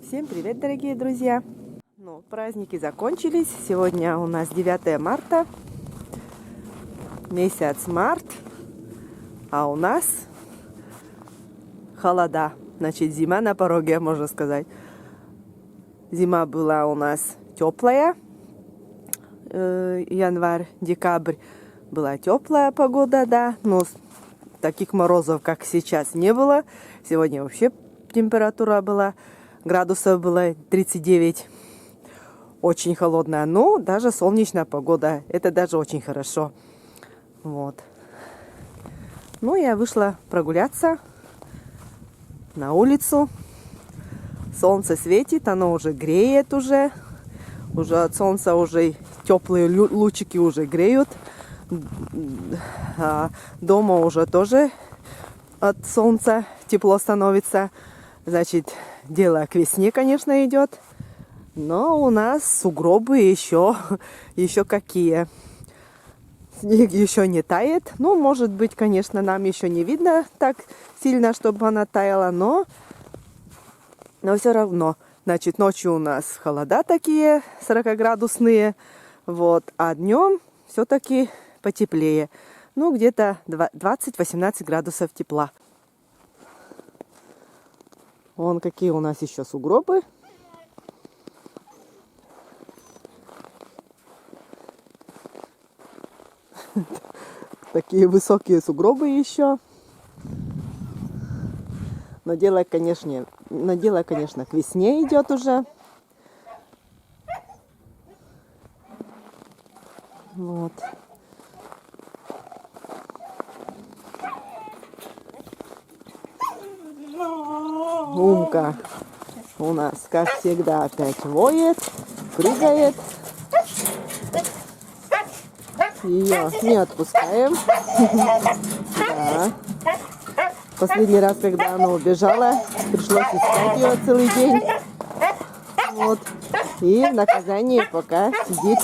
Всем привет, дорогие друзья! Ну, праздники закончились. Сегодня у нас 9 марта, месяц март, а у нас холода. Значит, зима на пороге, можно сказать. Зима была у нас теплая. Январь, декабрь была теплая погода, да. Но таких морозов, как сейчас, не было. Сегодня вообще температура была, градусов было 39. Очень холодная, но даже солнечная погода. Это даже очень хорошо. Вот. Ну, я вышла прогуляться на улицу. Солнце светит, оно уже греет уже. Уже от солнца уже теплые лучики уже греют. А дома уже тоже от солнца тепло становится. Значит, дело к весне, конечно, идет. Но у нас сугробы еще какие. Снег еще не тает. Ну, может быть, конечно, нам еще не видно так сильно, чтобы она таяла, но все равно. Значит, ночью у нас холода такие 40-градусные, вот, а днем все-таки потеплее. Ну, где-то 20-18 градусов тепла. Вон какие у нас еще сугробы. Такие высокие сугробы еще. Но дело, конечно, к весне идет уже. Вот. Умка у нас, как всегда, опять воет, прыгает. Ее не отпускаем. Да. Последний раз, когда она убежала, пришлось искать ее целый день. Вот. И в наказание пока сидит.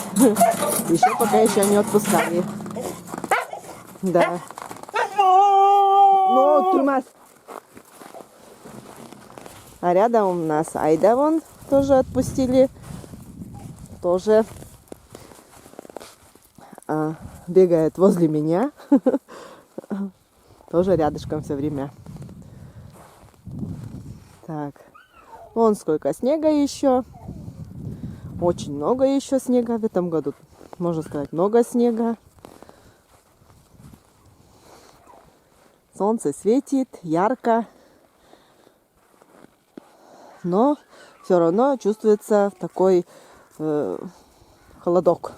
Пока еще не отпускали. Да. Ну, Тимас. А рядом у нас Айда вон тоже отпустили. Тоже бегает возле меня. Тоже рядышком все время. Так. Вон сколько снега еще. Очень много еще снега в этом году. Можно сказать, много снега. Солнце светит, ярко. Но все равно чувствуется такой холодок.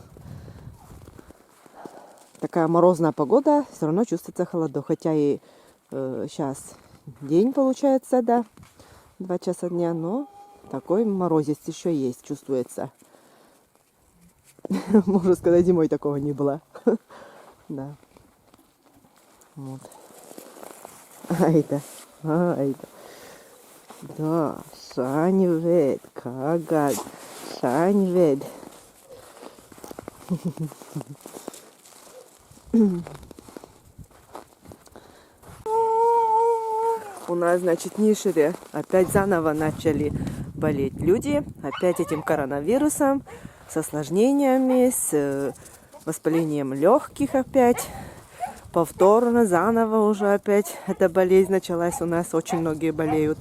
Такая морозная погода, все равно чувствуется холодок. Хотя и сейчас день получается, да, 2 часа дня, но такой морозец еще есть, чувствуется. Можно сказать, зимой такого не было. Да. Вот. Айда. Да, шаньвед, кагад, шаньвед. У нас, значит, в Нишере опять заново начали болеть люди. Опять этим коронавирусом, с осложнениями, с воспалением легких опять. Повторно, заново уже опять эта болезнь началась у нас. Очень многие болеют.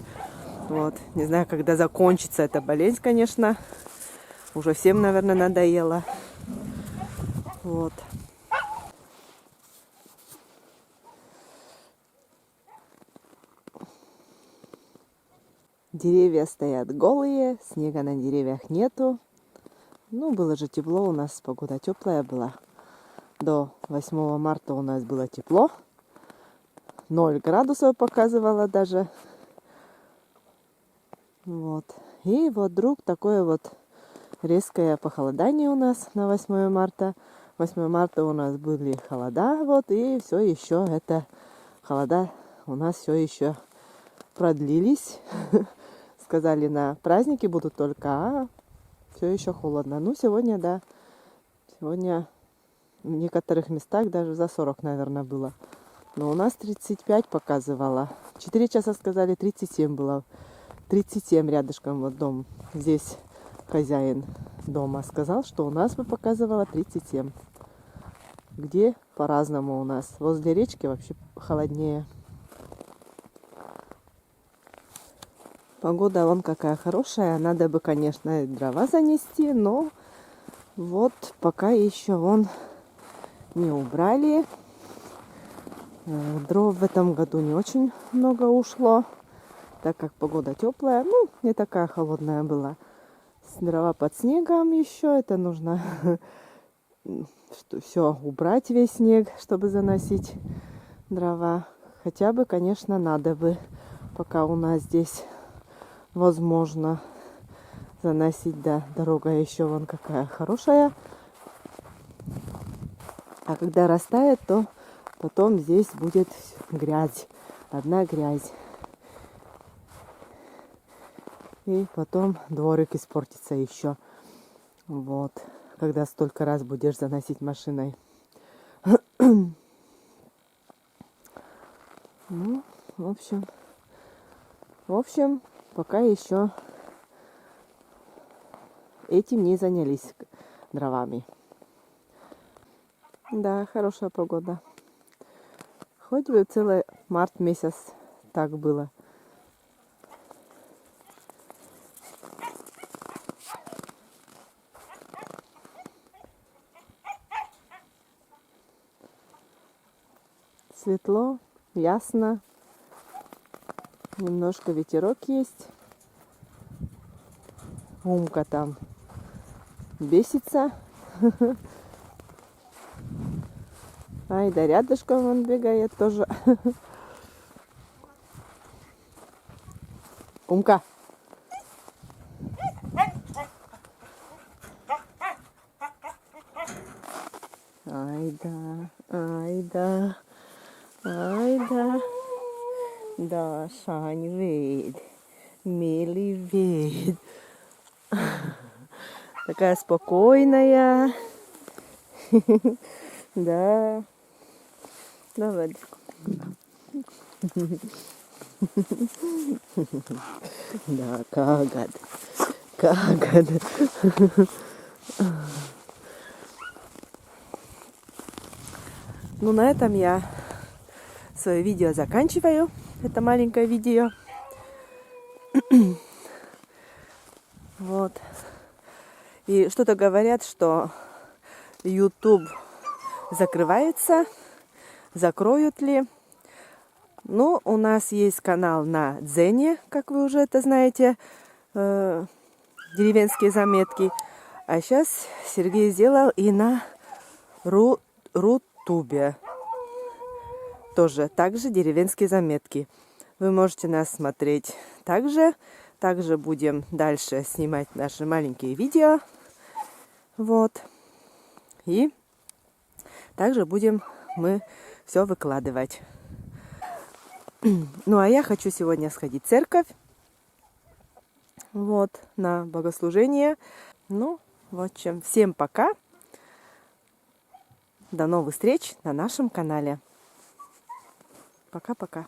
Вот. Не знаю, когда закончится эта болезнь, конечно. Уже всем, наверное, надоело. Вот. Деревья стоят голые, снега на деревьях нету. Ну, было же тепло, у нас погода теплая была. До 8 марта у нас было тепло. 0 градусов показывало даже. Вот. И вот вдруг такое вот резкое похолодание у нас на 8 марта. 8 марта у нас были холода, вот, и все еще это холода у нас все еще продлились. Сказали, на праздники будут только, а все еще холодно. Ну, сегодня, да, сегодня в некоторых местах даже за 40, наверное, было. Но у нас 35 показывало. 4 часа сказали, 37 было 37 рядышком вот дом. Здесь хозяин дома сказал, что у нас бы показывало 37. Где по-разному у нас. Возле речки вообще холоднее. Погода вон какая хорошая. Надо бы, конечно, дрова занести, но вот пока еще вон не убрали. Дров в этом году не очень много ушло, так как погода теплая. Ну, не такая холодная была. Дрова под снегом еще. Это нужно все убрать, весь снег, чтобы заносить дрова. Хотя бы, конечно, надо бы, пока у нас здесь возможно заносить. Да, дорога еще вон какая хорошая. А когда растает, то потом здесь будет грязь. Одна грязь. И потом дворик испортится еще. Вот. Когда столько раз будешь заносить машиной. Ну, в общем, пока еще этим не занялись дровами. Да, хорошая погода. Хоть бы целый март месяц так было. Светло, ясно. Немножко ветерок есть. Умка там бесится. Ай, да рядышком он бегает тоже. Умка. Ай да, ай да, ай да. Да, Шань вид, милый вид. Такая спокойная. Да. Давай. Да, кагад. Кагад. Ну, на этом я свое видео заканчиваю. Это маленькое видео. Вот. И что-то говорят, что YouTube закрывается. Закроют ли? Ну, у нас есть канал на Дзене, как вы уже это знаете, деревенские заметки. А сейчас Сергей сделал и на Рутубе. Тоже также деревенские заметки. Вы можете нас смотреть также. Также будем дальше снимать наши маленькие видео. Вот. И также будем мы все выкладывать. Ну, а я хочу сегодня сходить в церковь. Вот, на богослужение. Ну, вот чем. Всем пока. До новых встреч на нашем канале. Пока-пока.